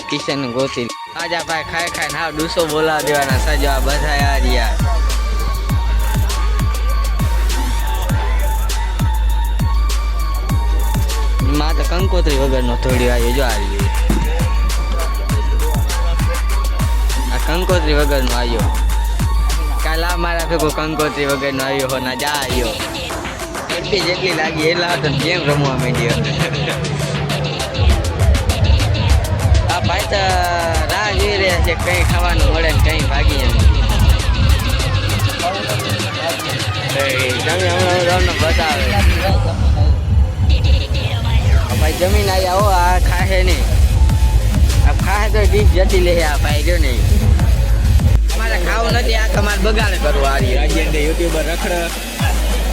કિશન ગોતી આજા ભાઈ ખાઈ ખાઈ ના ડૂસો બોલાવ દેવાના સજવા બધા યાર યાર માં તો કંકોત્રી વગરનો થોડી આવ્યો જો આવી આ કંકોત્રી વગરનો આવ્યો કાલ આ મારા ભેગો કંકોત્રી વગરનો આવ્યો હો ના જા આવ્યો એટલી જેટલી લાગી એટલા હતો ગેમ રમવા માંડ્યો આ ભાઈ તો રાહ જોઈ રહ્યા છે કઈ ખાવાનું મળે ને કઈ ભાગી તમે હમણાં બતાવે ભાઈ જમીન આવ્યા હો આ ખાહે નહીં આ ખાહે તો ડીશ જતી લે આ ભાઈ જો નહીં અમારે ખાવું નથી આ તમારે બગાડ કરવું આ રાજ્ય યુટ્યુબર રખડ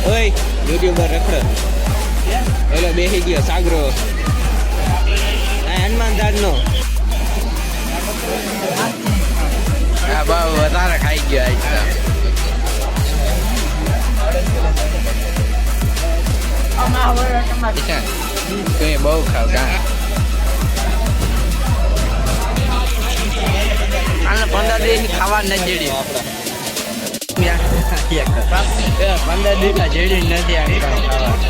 ઓય યુટ્યુબર રખડ પેલો બેસી ગયો સાગરો હનુમાનદાસ નો આ બાબુ વધારે ખાઈ ગયો તો બહુ ખાવ કા આને 15 દિવસ ખાવા ન જેડી 15 દિવસ જેડી નથી આ ખાવા